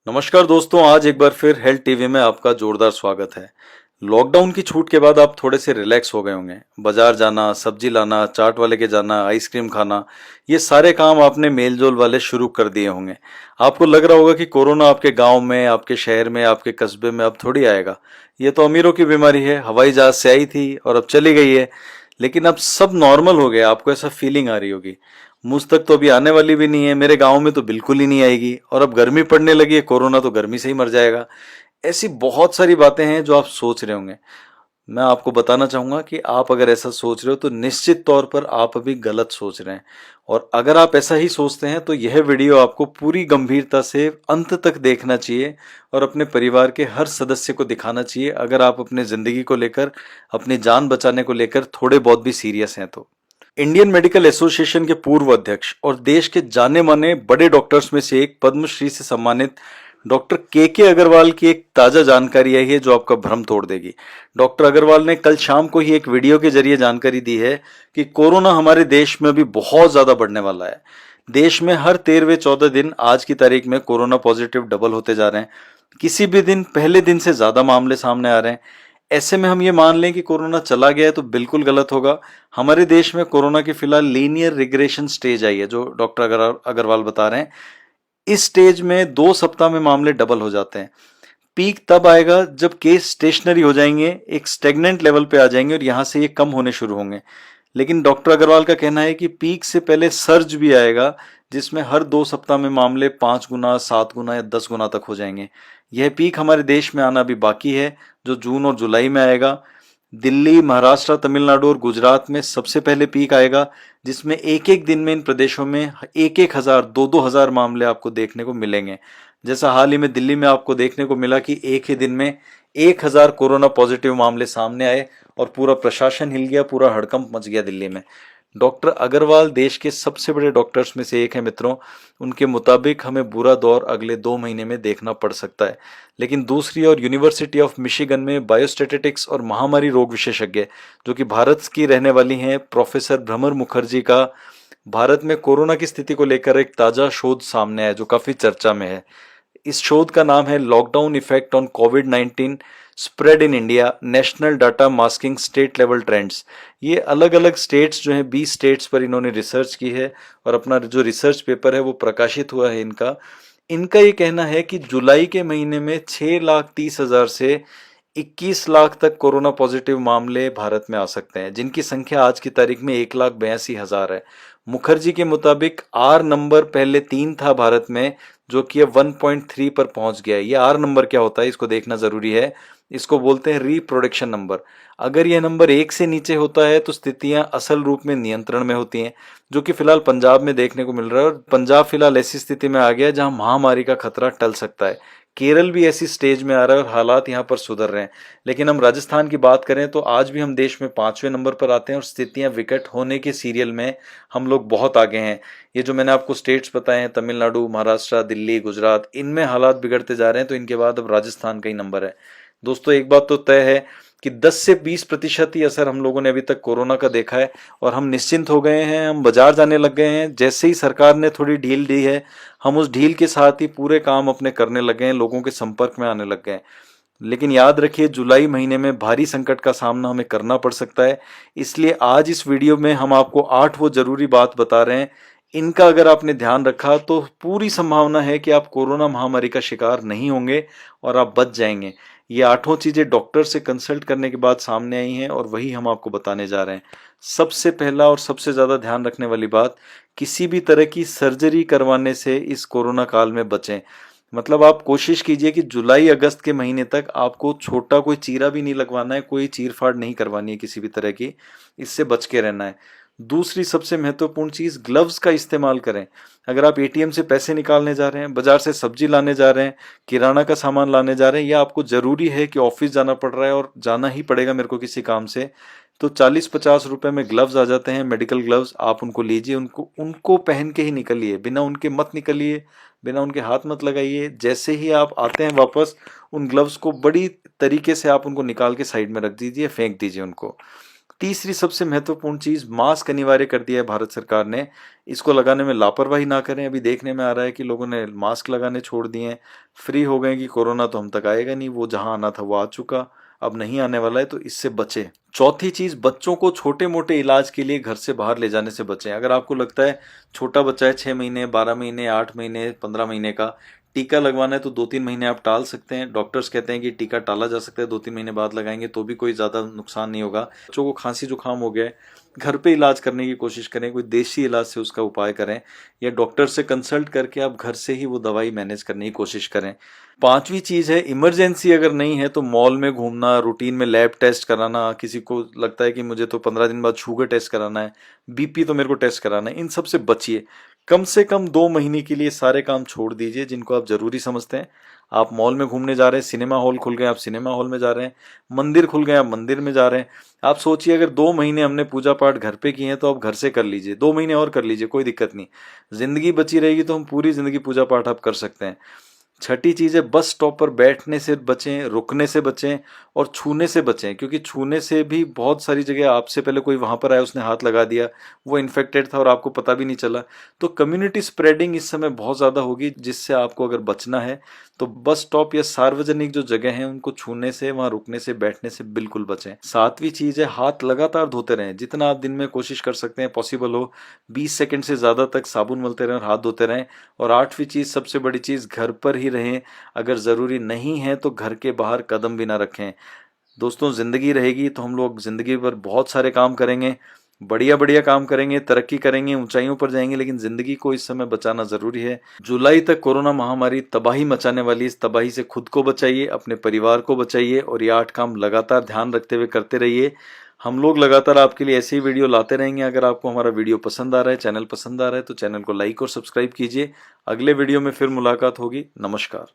नमस्कार दोस्तों, आज एक बार फिर हेल्थ टीवी में आपका जोरदार स्वागत है। लॉकडाउन की छूट के बाद आप थोड़े से रिलैक्स हो गए होंगे। बाजार जाना, सब्जी लाना, चाट वाले के जाना, आइसक्रीम खाना, ये सारे काम आपने मेलजोल वाले शुरू कर दिए होंगे। आपको लग रहा होगा कि कोरोना आपके गांव में, आपके शहर में, आपके कस्बे में अब थोड़ी आएगा। ये तो अमीरों की बीमारी है, हवाई जहाज से आई थी और अब चली गई है। लेकिन अब सब नॉर्मल हो गया, आपको ऐसा फीलिंग आ रही होगी। मुझ तक तो अभी आने वाली भी नहीं है, मेरे गांव में तो बिल्कुल ही नहीं आएगी, और अब गर्मी पड़ने लगी है, कोरोना तो गर्मी से ही मर जाएगा। ऐसी बहुत सारी बातें हैं जो आप सोच रहे होंगे। मैं आपको बताना चाहूंगा कि आप अगर ऐसा सोच रहे हो तो निश्चित तौर पर आप अभी गलत सोच रहे हैं। और अगर आप ऐसा ही सोचते हैं तो यह वीडियो आपको पूरी गंभीरता से अंत तक देखना चाहिए और अपने परिवार के हर सदस्य को दिखाना चाहिए, अगर आप अपने जिंदगी को लेकर, अपनी जान बचाने को लेकर थोड़े बहुत भी सीरियस हैं तो। इंडियन मेडिकल एसोसिएशन के पूर्व अध्यक्ष और देश के जाने माने बड़े डॉक्टर्स में से एक, पद्मश्री से सम्मानित डॉक्टर के अग्रवाल की एक ताजा जानकारी आई है जो आपका भ्रम तोड़ देगी। डॉक्टर अग्रवाल ने कल शाम को ही एक वीडियो के जरिए जानकारी दी है कि कोरोना हमारे देश में अभी बहुत ज्यादा बढ़ने वाला है। देश में हर 13वें 14 दिन आज की तारीख में कोरोना पॉजिटिव डबल होते जा रहे हैं। किसी भी दिन पहले दिन से ज्यादा मामले सामने आ रहे हैं। ऐसे में हम ये मान लें कि कोरोना चला गया है तो बिल्कुल गलत होगा। हमारे देश में कोरोना की फिलहाल लीनियर रिग्रेशन स्टेज आई है, जो डॉक्टर अग्रवाल बता रहे हैं। इस स्टेज में 2 सप्ताह में मामले डबल हो जाते हैं। पीक तब आएगा जब केस स्टेशनरी हो जाएंगे, एक स्टेगनेंट लेवल पे आ जाएंगे और यहां से ये कम होने शुरू होंगे। लेकिन डॉक्टर अग्रवाल का कहना है कि पीक से पहले सर्ज भी आएगा, जिसमें हर 2 सप्ताह में मामले 5 गुना, 7 गुना या 10 गुना तक हो जाएंगे। यह पीक हमारे देश में आना अभी बाकी है, जो जून और जुलाई में आएगा। दिल्ली, महाराष्ट्र, तमिलनाडु और गुजरात में सबसे पहले पीक आएगा, जिसमें एक एक दिन में इन प्रदेशों में एक एक हजार, दो हजार मामले आपको देखने को मिलेंगे। जैसा हाल ही में दिल्ली में आपको देखने को मिला कि एक ही दिन में 1,000 कोरोना पॉजिटिव मामले सामने आए और पूरा प्रशासन हिल गया, पूरा हड़कंप मच गया दिल्ली में। डॉक्टर अग्रवाल देश के सबसे बड़े डॉक्टर्स में से एक है मित्रों। उनके मुताबिक हमें बुरा दौर अगले 2 महीने में देखना पड़ सकता है। लेकिन दूसरी ओर यूनिवर्सिटी ऑफ मिशिगन में बायोस्टैटिस्टिक्स और महामारी रोग विशेषज्ञ, जो कि भारत की रहने वाली हैं, प्रोफेसर भ्रमर मुखर्जी का भारत में कोरोना की स्थिति को लेकर एक ताजा शोध सामने आया जो काफी चर्चा में है। इस शोध का नाम है lockdown effect on covid spread in India, national data masking state level trends. ये अलग अलग स्टेट्स जो हैं, 20 स्टेट्स पर इन्होंने रिसर्च की है और अपना जो रिसर्च पेपर है वो प्रकाशित हुआ है इनका। इनका ये कहना है कि जुलाई के महीने में 6,30,000 से 21 लाख तक कोरोना पॉजिटिव मामले भारत में आ सकते हैं, जिनकी संख्या आज की तारीख में 1,82,000 है। मुखर्जी के मुताबिक आर नंबर पहले 3 था भारत में, जो कि अब 1.3 पर पहुंच गया है। ये आर नंबर क्या होता है इसको देखना जरूरी है। इसको बोलते हैं रिप्रोडक्शन नंबर। अगर यह नंबर 1 से नीचे होता है तो स्थितियां असल रूप में नियंत्रण में होती हैं, जो कि फिलहाल पंजाब में देखने को मिल रहा है। और पंजाब फिलहाल ऐसी स्थिति में आ गया है जहां महामारी का खतरा टल सकता है। केरल भी ऐसी स्टेज में आ रहा है और हालात यहाँ पर सुधर रहे हैं। लेकिन हम राजस्थान की बात करें तो आज भी हम देश में 5वें नंबर पर आते हैं और स्थितियां विकट होने के सीरियल में हम लोग बहुत आगे हैं। ये जो मैंने आपको स्टेट्स बताए हैं, तमिलनाडु, महाराष्ट्र, दिल्ली, गुजरात, इनमें हालात बिगड़ते जा रहे हैं, तो इनके बाद अब राजस्थान का ही नंबर है। दोस्तों, एक बात तो तय है कि 10 से 20% ही असर हम लोगों ने अभी तक कोरोना का देखा है और हम निश्चिंत हो गए हैं। हम बाजार जाने लग गए हैं। जैसे ही सरकार ने थोड़ी ढील दी है, हम उस ढील के साथ ही पूरे काम अपने करने लगे हैं, लोगों के संपर्क में आने लग गए हैं। लेकिन याद रखिए, जुलाई महीने में भारी संकट का सामना हमें करना पड़ सकता है। इसलिए आज इस वीडियो में हम आपको 8 वो जरूरी बात बता रहे हैं। इनका अगर आपने ध्यान रखा तो पूरी संभावना है कि आप कोरोना महामारी का शिकार नहीं होंगे और आप बच जाएंगे। ये 8 चीजें डॉक्टर से कंसल्ट करने के बाद सामने आई हैं और वही हम आपको बताने जा रहे हैं। सबसे पहला और सबसे ज्यादा ध्यान रखने वाली बात, किसी भी तरह की सर्जरी करवाने से इस कोरोना काल में बचें। मतलब आप कोशिश कीजिए कि जुलाई अगस्त के महीने तक आपको छोटा कोई चीरा भी नहीं लगवाना है, कोई चीर फाड़ नहीं करवानी है किसी भी तरह की। इससे बच के रहना है। दूसरी सबसे महत्वपूर्ण चीज, ग्लव्स का इस्तेमाल करें। अगर आप एटीएम से पैसे निकालने जा रहे हैं, बाजार से सब्जी लाने जा रहे हैं, किराना का सामान लाने जा रहे हैं, या आपको जरूरी है कि ऑफिस जाना पड़ रहा है और जाना ही पड़ेगा मेरे को किसी काम से, तो 40-50 रुपए में ग्लव्स आ जाते हैं, मेडिकल ग्लव्स। आप उनको लीजिए, उनको उनको पहन के ही निकलिए, बिना उनके मत निकलिए, बिना उनके हाथ मत लगाइए। जैसे ही आप आते हैं वापस, उन ग्लव्स को बड़ी तरीके से आप उनको निकाल के साइड में रख दीजिए, फेंक दीजिए उनको। तीसरी सबसे महत्वपूर्ण चीज, मास्क अनिवार्य कर दिया है भारत सरकार ने। इसको लगाने में लापरवाही ना करें। अभी देखने में आ रहा है कि लोगों ने मास्क लगाने छोड़ दिए हैं, फ्री हो गए कि कोरोना तो हम तक आएगा नहीं, वो जहां आना था वो आ चुका, अब नहीं आने वाला है, तो इससे बचे। चौथी चीज, बच्चों को छोटे मोटे इलाज के लिए घर से बाहर ले जाने से बचें। अगर आपको लगता है छोटा बच्चा है, 6 महीने, 12 महीने, 8 महीने, 15 महीने का, टीका लगवाना है तो 2-3 महीने आप टाल सकते हैं। डॉक्टर्स कहते हैं कि टीका टाला जा सकता है, 2-3 महीने बाद लगाएंगे तो भी कोई ज्यादा नुकसान नहीं होगा। बच्चों को खांसी जुकाम हो गया है, घर पे इलाज करने की कोशिश करें, कोई देसी इलाज से उसका उपाय करें, या डॉक्टर से कंसल्ट करके आप घर से ही वो दवाई मैनेज करने की कोशिश करें। पांचवी चीज है, इमरजेंसी अगर नहीं है तो मॉल में घूमना, रूटीन में लैब टेस्ट कराना, किसी को लगता है कि मुझे तो 15 दिन बाद शुगर टेस्ट कराना है, बीपी तो मेरे को टेस्ट कराना है, इन सब से बचिए। कम से कम 2 महीने के लिए सारे काम छोड़ दीजिए जिनको आप जरूरी समझते हैं। आप मॉल में घूमने जा रहे हैं, सिनेमा हॉल खुल गए, आप सिनेमा हॉल में जा रहे हैं, मंदिर खुल गए, आप मंदिर में जा रहे हैं। आप सोचिए, अगर 2 महीने हमने पूजा पाठ घर पे किए हैं तो आप घर से कर लीजिए, 2 महीने और कर लीजिए, कोई दिक्कत नहीं। जिंदगी बची रहेगी तो हम पूरी जिंदगी पूजा पाठ आप कर सकते हैं। छठी चीज है, बस स्टॉप पर बैठने से बचें, रुकने से बचें और छूने से बचें, क्योंकि छूने से भी बहुत सारी जगह आपसे पहले कोई वहां पर आया, उसने हाथ लगा दिया, वो इन्फेक्टेड था और आपको पता भी नहीं चला। तो कम्युनिटी स्प्रेडिंग इस समय बहुत ज्यादा होगी, जिससे आपको अगर बचना है तो बस स्टॉप या सार्वजनिक जो जगह है उनको छूने से, वहां रुकने से, बैठने से बिल्कुल बचें। सातवीं चीज है, हाथ लगातार धोते रहें, जितना आप दिन में कोशिश कर सकते हैं, पॉसिबल हो 20 सेकंड से ज्यादा तक साबुन मलते रहें और हाथ धोते रहें। और आठवीं चीज, सबसे बड़ी चीज, घर पर ही रहें, अगर जरूरी नहीं है तो घर के बाहर कदम भी ना रखें। दोस्तों, जिंदगी रहेगी तो हम लोग जिंदगी पर बहुत सारे काम करेंगे, बढ़िया बढ़िया काम करेंगे, तरक्की करेंगे, ऊंचाइयों पर जाएंगे, लेकिन जिंदगी को इस समय बचाना जरूरी है। जुलाई तक कोरोना महामारी तबाही मचाने वाली, इस तबाही से खुद को बचाइए, अपने परिवार को बचाइए और ये 8 काम लगातार ध्यान रखते हुए करते रहिए। हम लोग लगातार आपके लिए ऐसे ही वीडियो लाते रहेंगे। अगर आपको हमारा वीडियो पसंद आ रहा है, चैनल पसंद आ रहा है, तो चैनल को लाइक और सब्सक्राइब कीजिए। अगले वीडियो में फिर मुलाकात होगी। नमस्कार।